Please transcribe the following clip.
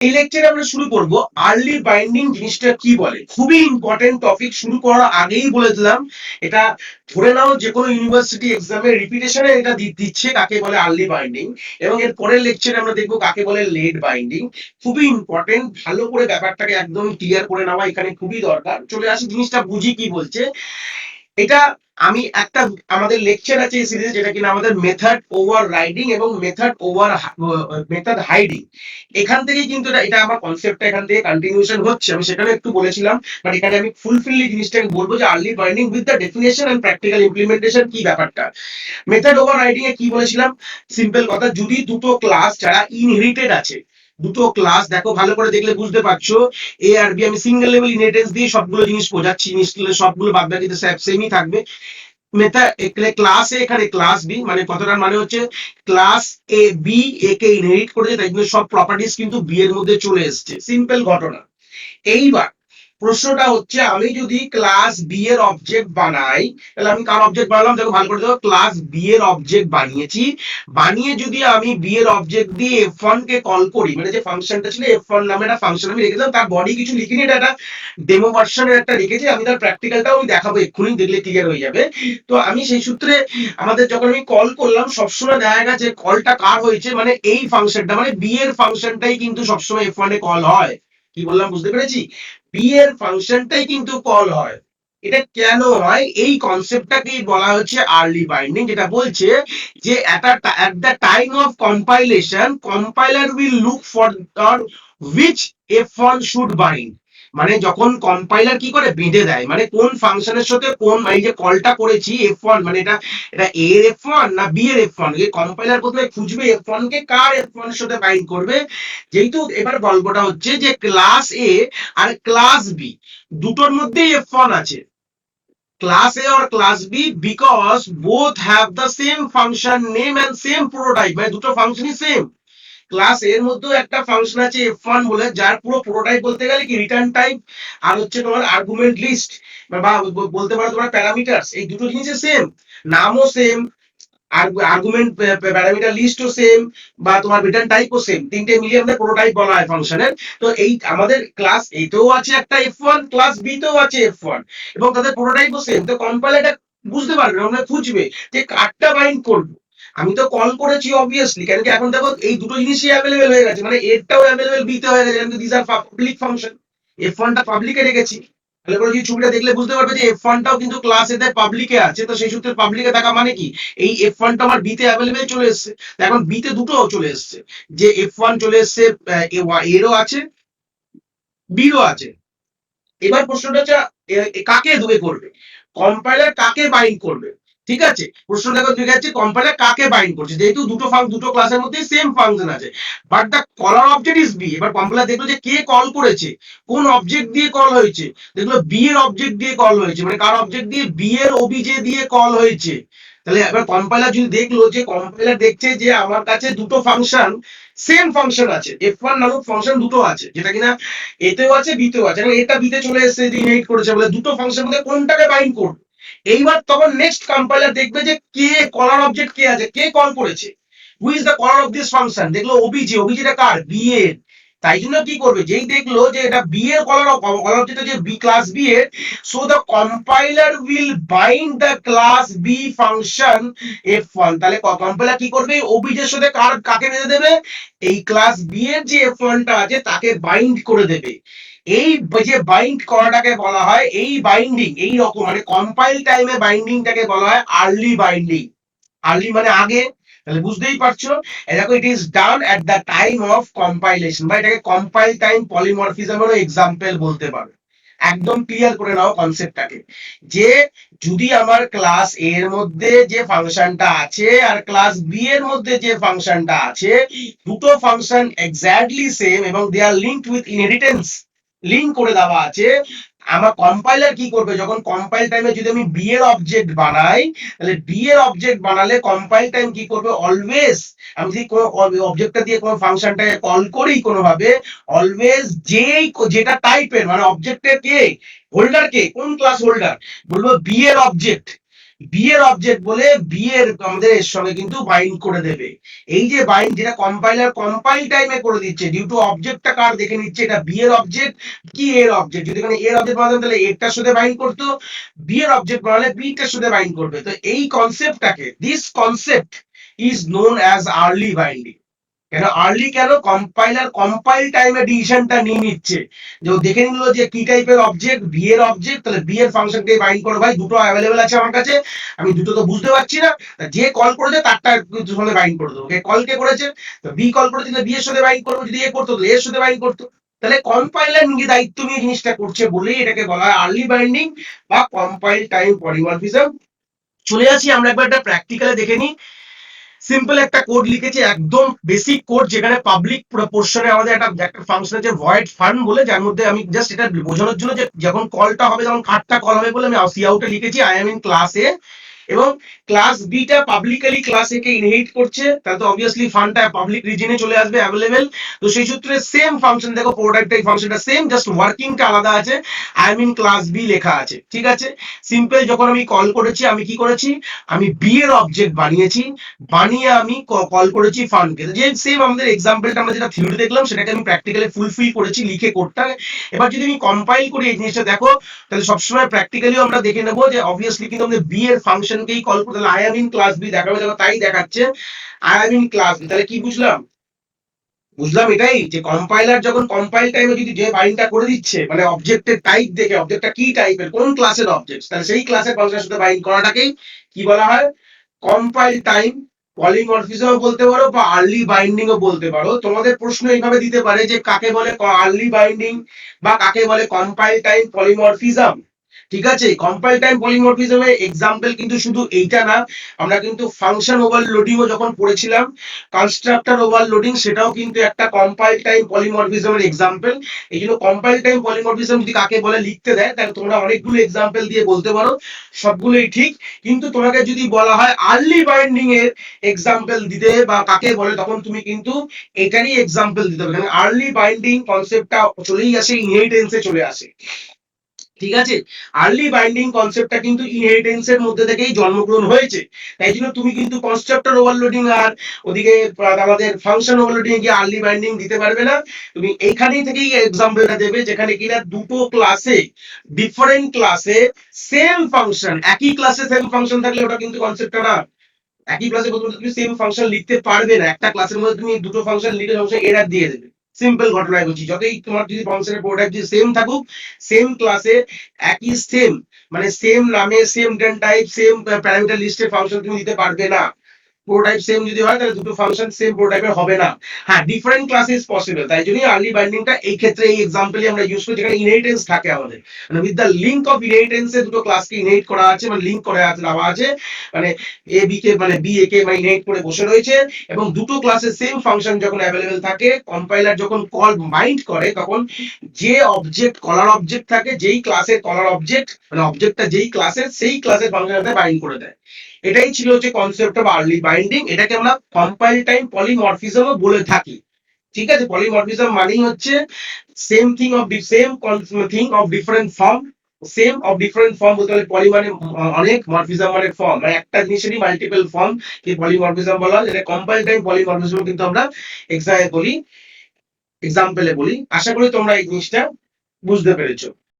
এই লেকচারে আমরা শুরু করব আর্লি বাইন্ডিং জিনিসটা কি বলে। খুবই ইম্পর্টেন্ট টপিক। শুরু করার আগেই বলে দিলাম, এটা ধরে নাও যে কোনো ইউনিভার্সিটি এক্সামে রিপিটেশনে এটা দিচ্ছে কাকে বলে আর্লি বাইন্ডিং, এবং এর পরের লেকচারে আমরা দেখবো কাকে বলে লেট বাইন্ডিং। খুবই ইম্পর্টেন্ট, ভালো করে ব্যাপারটাকে একদম ক্লিয়ার করে নেওয়া এখানে খুবই দরকার। চলে আসি জিনিসটা বুঝি কি বলছে। এটা আমি একটা আমাদের লেকচার আছে এই সিরিজে, যেটা কিনা আমাদের মেথড ওভার রাইডিং এবং মেথড হাইডিং। এখান থেকেই কিন্তু এটা আমার কনসেপ্টটা এখান থেকে কন্টিনিউশন হচ্ছে। আমি সেখানে একটু বলেছিলাম, বাট এখানে আমি ফুলফিলি জিনিসটাকে বলবো যে early binding with the definition and practical implementation কি ব্যাপারটা। মেথড ওভার রাইডিং এ কি বলেছিলাম, সিম্পল কথা, যদি দুটো ক্লাস যারা ইনহেরিটেড আছে, দুটো ক্লাস দেখো ভালো করে দেখলে বুঝতে পারছো, এ আর বি, আমি সিঙ্গেল লেভেল ইনহেরিটেন্স দিয়ে সবগুলো জিনিস বোঝাচ্ছি, সবগুলো বাদ বাকিতে সেমই থাকবে। ক্লাস এ এখানে ক্লাস বি, মানে কথাটার মানে হচ্ছে class A B A K inherit করেছে, তাই জন্য সব প্রপার্টিজ কিন্তু বি এর মধ্যে চলে এসছে। সিম্পল ঘটনা। এইবার প্রশ্নটা হচ্ছে, আমি যদি ক্লাস বি এর অবজেক্ট বানাই, তাহলে আমি কার অবজেক্ট বানালাম দেখো ভালো করে দেখো, ক্লাস বি এর অবজেক্ট বানিয়েছি। বানিয়ে যদি আমি বি এর অবজেক্ট দিয়ে f1 কে কল করি, মানে যে ফাংশনটা ছিল f1 নামে একটা ফাংশন আমি রেখেছিলাম, তার বডি কিছু লিখিনি, এটা একটা ডেমো ভার্সনের একটা রেখেছি। আমি তার প্র্যাকটিক্যালটাও আমি দেখাবো, এক্ষুনি দেখলে ক্লিয়ার হয়ে যাবে। তো আমি সেই সূত্রে আমাদের যখন আমি কল করলাম, সবসময় দেখা গেছে কলটা কার হয়েছে, মানে এই ফাংশনটা, মানে বি এর ফাংশনটাই কিন্তু সবসময় f1 এ কল হয়। কি বললাম বুঝতে পেরেছি? বি এর ফাংশনটাই কিন্তু কল হয়। এটা কেন হয়, এই কনসেপ্টটাকেই বলা হচ্ছে আর্লি বাইন্ডিং, যেটা বলছে যে at the time of compilation compiler will look for which f1 should bind। মানে যখন কম্পাইলার কি করে বেঁধে দেয়, মানে কোন ফাংশনের সাথে কোন, এই যে কলটা করেছি f1, মানে এটা এটা a এর f1 না b এর f1, এই কম্পাইলার প্রথমে খুঁজবে f1 কে কার f1 এর সাথে বাইন্ড করবে। যেহেতু এবার গল্পটা হচ্ছে যে ক্লাস এ আর ক্লাস বি দুটোর মধ্যেই f1 আছে, class A or class B, because both have the same function name and same prototype, মানে দুটো ফাংশনই সেম। ক্লাস এর মধ্যেও একটা ফাংশন আছে f1 বলে, যার পুরো প্রোটোটাইপ বলতে গেলে কি রিটার্ন টাইপ আর হচ্ছে তোমার আর্গুমেন্ট লিস্ট, বা বলতে পারো তোমার প্যারামিটারস, এই দুটো জিনিসই সেম, নামও সেম, আর্গুমেন্ট প্যারামিটার লিস্টও সেম, বা তোমার রিটার্ন টাইপও সেম, তিনটে মিলিয়ে আমাদের প্রোটোটাইপ বলা হয় ফাংশনের। তো এই আমাদের ক্লাস এ তেও আছে একটা f1, ক্লাস বি তেও আছে f1, এবং তাদের প্রোটোটাইপও সেম। তো কম্পাইলার এটা বুঝতে পারবে, আমরা খুঁজবে যে কারটা বাইন্ড করবো। আমি তো কল করেছি অবভিয়াসলি, কারণ কি এখন দেখো এই দুটো জিনিসই অ্যাভেলেবেল হয়ে গেছে, মানে এরটাও অ্যাভেলেবেল বিতে হয়ে গেছে, কারণ this R public function. f1 টা পাবলিকে রেখেছি, তাহলে করে যদি ছবিটা দেখলে বুঝতে পারবে যে f1 টাও কিন্তু ক্লাস এতে পাবলিকে আছে। তো সেই সূত্রে পাবলিকে থাকা মানে কি, এই f1 টা আমার বিতে অ্যাভেলেবেল চলে এসেছে। এখন বিতে দুটো চলে এসেছে, যে f1 চলে এসেছে, এরও আছে বিরও আছে। এবার প্রশ্নটা হচ্ছে কাকে দুয়ে করবে, কম্পাইলার কাকে বাইন্ড করবে। ঠিক আছে, প্রশ্ন দেখো ঠিক আছে, কম্পাইলার কাকে বাইন্ড করছে, যেহেতু দুটো ক্লাসের মধ্যে সেম ফাংশন আছে, but the caller object is B. এবার কম্পাইলার দেখলো যে কে কল করেছে, কোন অবজেক্ট দিয়ে কল হয়েছে, দেখলো বি এর অবজেক্ট দিয়ে কল হয়েছে, মানে কার অবজেক্ট দিয়ে, বি এর ওবিজে দিয়ে কল হয়েছে। তাহলে এবার কম্পাইলার যদি দেখলো, যে কম্পাইলার দেখছে যে আমার কাছে দুটো ফাংশন, সেম ফাংশন আছে, f1 নামক ফাংশন দুটো আছে, যেটা কিনা এতেও আছে বিতেও আছে, এবং এটা বিতে চলে এসেছে, ইনহেরিট করেছে বলে দুটো ফাংশন মধ্যে কোনটাকে বাইন্ড করবে। এইবার তখন নেক্সট কম্পাইলার দেখবে যে কে কলার অবজেক্ট কে আছে, কে কল করেছে, who is the caller of this function. দেখলো ওবিজে, ওবিজেটা কার, বি এর। তাই জন্য কি করবে, যেই দেখলো যে এটা বি এর কলার অবজেক্ট, যে বি ক্লাস বি এর, so the compiler will bind the class B function f1। তাহলে কম্পাইলার কি করবে, ওবিজের সাথে কাকে বেঁধে দেবে, এই ক্লাস বি এর যে f1 টা আছে তাকে বাইন্ড করে দেবে। এই যে বাইন্ড করাটাকে বলা হয়, এই বাইন্ডিং এই রকম, মানে কম্পাইল টাইমে বাইন্ডিংটাকে বলা হয় আর্লি বাইন্ডিং। আর্লি মানে আগে, তাহলে বুঝতেই পারছো। দেখো it is done at the time of compilation, বা এটাকে কম্পাইল টাইম পলিমরফিজমেরও এক্সাম্পল বলতে পারো। একদম ক্লিয়ার করে নাও কনসেপ্টটাকে, যে যদি আমার ক্লাস এ এর মধ্যে যে ফাংশনটা আছে আর ক্লাস বি এর মধ্যে যে ফাংশনটা আছে, দুটো ফাংশন এক্স্যাক্টলি সেম এবং দে আর লিঙ্কড উইথ ইনহেরিটেন্স, লিঙ্ক করে দেওয়া আছে, আমার কম্পাইলার কি করবে, যখন কম্পাইল টাইমে যদি আমি বি এর অবজেক্ট বানাই, তাহলে বি এর অবজেক্ট বানালে কম্পাইল টাইম কি করবে, অলওয়েজ আমি যদি কোনো অবজেক্টটা দিয়ে কোনো ফাংশনটাকে কল করি কোনোভাবে, অলওয়েজ যেটা টাইপের, মানে অবজেক্টের কে হোল্ডার, কে কোন ক্লাস হোল্ডার, বলবো বি এর অবজেক্ট, বি এর অবজেক্ট বলে বি এর আমাদের এর সঙ্গে কিন্তু বাইন্ড করে দেবে। এই যে বাইন্ড যেটা কম্পাইলার কম্পাইল টাইমে করে দিচ্ছে, ডিউ টু অবজেক্টটা কার দেখে নিচ্ছে, এটা বি এর অবজেক্ট কি এর অবজেক্ট। যদি এখানে এর অবজেক্ট বানাতাম তাহলে এরটার সাথে বাইন্ড করতো, বি এর অবজেক্ট বানালে বি টার সাথে বাইন্ড করবে। তো এই কনসেপ্টটাকে, this concept is known as early binding. কেন আর্লি, কেন কম্পাইলার কম্পাইল টাইমে ডিসিশনটা নিয়ে নিচ্ছে, যে ও দেখে নিল যে কি টাইপের অবজেক্ট, বি এর অবজেক্ট, তাহলে বি এর ফাংশনকে বাইন্ড করো। ভাই দুটো অ্যাভেলেবেল আছে আমার কাছে, আমি দুটো তো বুঝতে পারছি না, যে কল করেছে তারটা সঙ্গে বাইন্ড করে দেবো। কল কে করেছে, তো বি কল করেছে, বি এর সাথে বাইন্ড করবো, যদি এ করতো তো এর সাথে বাইন্ড করতো। তাহলে কম্পাইলার নিজে দায়িত্ব নিয়ে জিনিসটা করছে বলেই এটাকে বলা হয় আর্লি বাইন্ডিং বা কম্পাইল টাইম পলিমরফিজম। চলে আসি আমরা একবার একটা প্র্যাকটিক্যালে দেখে নিই। সিম্পল একটা কোড লিখেছি, একদম বেসিক কোড, যেখানে পাবলিক পোর্শনে আমাদের একটা ফাংশন আছে ভয়েড ফান বলে, যার মধ্যে আমি জাস্ট এটা বোঝানোর জন্য যে যখন কলটা হবে, যখন কার্ডটা কল হবে বলে আমি সি আউটে লিখেছি আই এম ইন ক্লাস এ, এবং ক্লাস বি টা পাবলিকলি ক্লাস এ কে ইনহেরিট করছে, তাহলে তো অবভিয়াসলি ফানটা পাবলিক রিজনে চলে আসবে অ্যাভেলেবেল। তো সেই সূত্রে সেম ফাংশন, দেখো প্রোডাক্ট এই ফাংশনটা সেম, জাস্ট ওয়ার্কিংটা আলাদা আছে, I am in class B লেখা আছে। ঠিক আছে, সিম্পল। যখন আমি কল করেছি, আমি কি করেছি, আমি বি এর অবজেক্ট বানিয়েছি, বানিয়ে আমি কল করেছি ফানকে। যে সেম আমাদের এক্সাম্পলটা আমরা যেটা থিওরি দেখলাম সেটাকে আমি প্র্যাকটিক্যালি ফুলফিল করেছি লিখে কোডটা। এবার যদি আমি কম্পাইল করি এই জিনিসটা দেখো, তাহলে সবসময় প্র্যাকটিক্যালি আমরা দেখে নেবো যে অবভিয়াসলি কিন্তু আমাদের বি এর ফাংশনকেই কল করতে, I am in class B দেখাবে, দেখো তাই দেখাচ্ছে I am in class B. তাহলে কি বুঝলাম, বুঝলাম এটাই যে কম্পাইলার যখন কম্পাইল টাইমে যদি যে বাইন্ডটা করে দিচ্ছে, মানে অবজেক্টের টাইপ দেখে, অবজেক্টটা কি টাইপের, কোন ক্লাসের অবজেক্ট, তাহলে সেই ক্লাসের ফাংশনের সাথে বাইন্ড করাটাকেই কি বলা হয়, কম্পাইল টাইম পলিমরফিজম বলতে পারো বা আর্লি বাইন্ডিং ও বলতে পারো। তোমাদের প্রশ্ন এইভাবে দিতে পারে যে কাকে বলে আর্লি বাইন্ডিং বা কাকে বলে কম্পাইল টাইম পলিমরফিজম। ঠিক আছে, কম্পাইল টাইম পলিমরফিজমের এক্সাম্পল কিন্তু শুধু এইটা না, আমরা কিন্তু ফাংশন ওভারলোডিং ও যখন পড়েছিলাম, কনস্ট্রাক্টর ওভারলোডিং, সেটাও কিন্তু একটা কম্পাইল টাইম পলিমরফিজমের এক্সাম্পল। এই জন্য কম্পাইল টাইম পলিমরফিজম যদি কাকে বলে লিখতে দেয়, তাহলে তোমরা অনেকগুলো এক্সাম্পল দিয়ে বলতে পারো, সবগুলোই ঠিক। কিন্তু তোমাকে যদি বলা হয় আর্লি বাইন্ডিং এর এক্সাম্পল দিতে বা কাকে বলে, তখন তুমি কিন্তু এটারই এক্সাম্পল দিতে হবে। আর্লি বাইন্ডিং কনসেপ্টটা চলেই আসে, ইনহেরিটেন্সে চলে আসে। ঠিক আছে, আর্লি বাইন্ডিং কনসেপ্টটা কিন্তু ইনহেরিটেন্সের মধ্যে থেকেই জন্মগ্রহণ হয়েছে। তাই জন্য তুমি কিন্তু কনস্ট্রাক্টর ওভারলোডিং আর ওদিকে আমাদের ফাংশন ওভারলোডিং গিয়ে আর্লি বাইন্ডিং দিতে পারবে না। তুমি এইখানেই থেকেই এক্সাম্পলটা দেবে, যেখানে কিনা দুটো ক্লাসে, ডিফারেন্ট ক্লাসে সেম ফাংশন, একই ক্লাসে সেম ফাংশন থাকলে ওটা কিন্তু কনসেপ্টটা না। একই ক্লাসে প্রথমত তুমি সেম ফাংশন লিখতে পারবে না, একটা ক্লাসের মধ্যে তুমি দুটো ফাংশন লিখে ফাংশন এরর দিয়ে দেবে। সিম্পল ঘটনায় বলছি, যতই তোমার যদি ফাংশনের প্রোডাক্ট যদি সেম থাকুক, সেম ক্লাসে একই সেম, মানে সেম নামে same data type same parameter লিস্টের ফাংশন তুমি দিতে পারবে না। প্রোটোটাইপ সেম যদি হয় তাহলে দুটো ফাংশন সেম প্রোটোটাইপের হবে না। হ্যাঁ, ডিফারেন্ট ক্লাস ইজ পসিবল, তাই জন্যই আর্লি বাইন্ডিংটা এই ক্ষেত্রে এই এক্সাম্পলই আমরা ইউজ করি, যেখানে ইনহেরিটেন্স থাকে আমাদের, মানে with the link of inheritance এ দুটো ক্লাসকে ইনহেরিট করা আছে, মানে লিংক করা আছে, দেওয়া আছে, মানে এ বি কে, মানে বি এ কে মানে ইনহেরিট করে বসে রয়েছে, এবং দুটো ক্লাসের সেম ফাংশন যখন অ্যাভেলেবেল থাকে, কম্পাইলার যখন কল বাইন্ড করে, তখন যে অবজেক্ট কলার অবজেক্ট থাকে, যেই ক্লাসের কলার অবজেক্ট, মানে অবজেক্টটা যেই ক্লাসের, সেই ক্লাসের ফাংশনের সাথে বাইন্ড করে দেয়। এটাই ছিল হচ্ছে কনসেপ্ট অফ আর্লি বাইন্ডিং। এটাকে আমরা কম্পাইল টাইম পলিমরফিজম বলে থাকি। ঠিক আছে, পলিমরফিজম মানেই হচ্ছে same thing of same thing of different form. Same of different form বলতে গেলে পলি মানে অনেক, মরফিজম মানে ফর্ম, মানে একটা জিনিসেরই মাল্টিপল ফর্ম কে পলিমরফিজম বলা হয়। যেটা কম্পাইল টাইম পলিমরফিজম কিন্তু আমরা বলি, এক্সাম্পলে বলি। আশা করি তোমরা এই জিনিসটা বুঝতে পেরেছো।